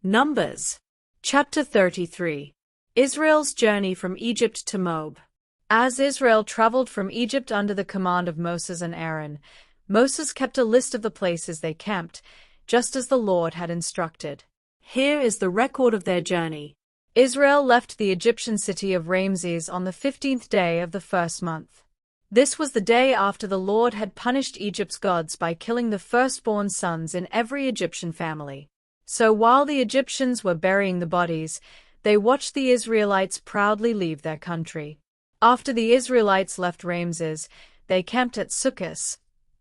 Numbers. Chapter 33. Israel's journey from Egypt to Moab. As Israel traveled from Egypt under the command of Moses and Aaron, Moses kept a list of the places they camped, just as the Lord had instructed. Here is the record of their journey. Israel left the Egyptian city of Ramses on the 15th day of the first month. This was the day after the Lord had punished Egypt's gods by killing the firstborn sons in every Egyptian family. So while the Egyptians were burying the bodies, they watched the Israelites proudly leave their country. After the Israelites left Ramses, they camped at Sukkot,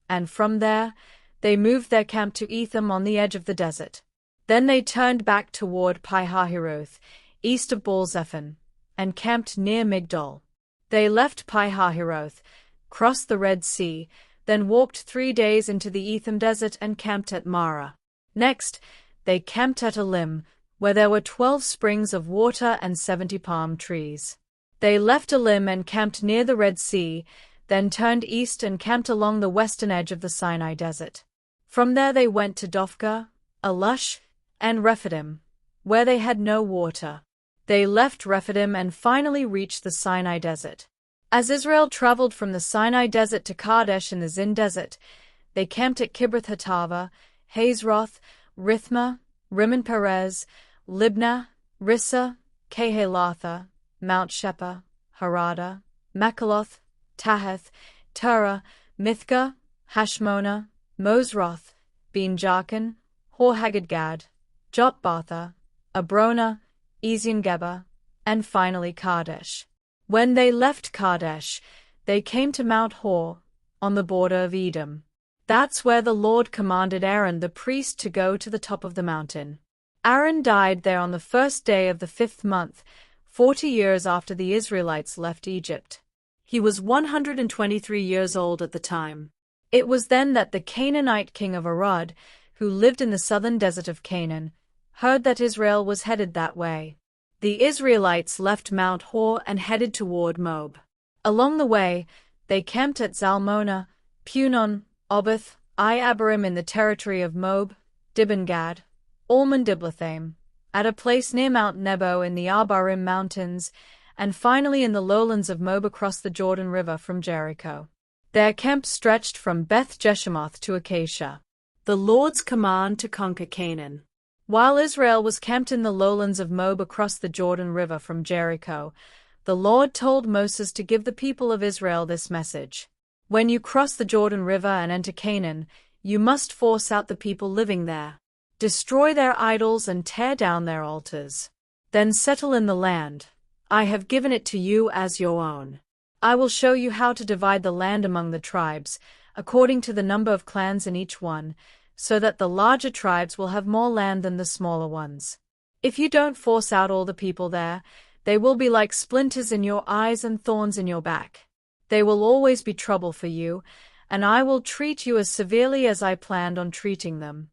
and from there, they moved their camp to Etham on the edge of the desert. Then they turned back toward Pi-hahiroth, east of Baal-zephon, and camped near Migdol. They left Pi-hahiroth, crossed the Red Sea, then walked 3 days into the Etham desert and camped at Marah. Next, they camped at Elim, where there were 12 springs of water and 70 palm trees. They left Elim and camped near the Red Sea, then turned east and camped along the western edge of the Sinai desert. From there they went to Dophkah, Alush, and Rephidim, where they had no water. They left Rephidim and finally reached the Sinai desert. As Israel traveled from the Sinai desert to Kadesh in the Zin desert, they camped at Kibroth-Hattaavah, Hazeroth, Rithmah, Rimmon Perez, Libnah, Rissa, Kehelatha, Mount Shepah, Harada, Makaloth, Tahath, Terah, Mithgah, Hashmona, Mosroth, Ben-Jaakan, Hor-Haggidgad, Jotbatha, Abrona, Ezion-Geber, and finally Kadesh. When they left Kadesh, they came to Mount Hor, on the border of Edom. That's where the Lord commanded Aaron the priest to go to the top of the mountain. Aaron died there on the first day of the 5th month, 40 years after the Israelites left Egypt. He was 123 years old at the time. It was then that the Canaanite king of Arad, who lived in the southern desert of Canaan, heard that Israel was headed that way. The Israelites left Mount Hor and headed toward Moab. Along the way, they camped at Zalmonah, Punon, Oboth, Abarim in the territory of Moab, Dibon-Gad, Almon-Diblathaim, at a place near Mount Nebo in the Abarim mountains, and finally in the lowlands of Moab across the Jordan River from Jericho. Their camp stretched from Beth-Jeshemoth to Acacia. The Lord's command to conquer Canaan. While Israel was camped in the lowlands of Moab across the Jordan River from Jericho, the Lord told Moses to give the people of Israel this message. When you cross the Jordan River and enter Canaan, you must force out the people living there. Destroy their idols and tear down their altars. Then settle in the land. I have given it to you as your own. I will show you how to divide the land among the tribes, according to the number of clans in each one, so that the larger tribes will have more land than the smaller ones. If you don't force out all the people there, they will be like splinters in your eyes and thorns in your back. They will always be trouble for you, and I will treat you as severely as I planned on treating them.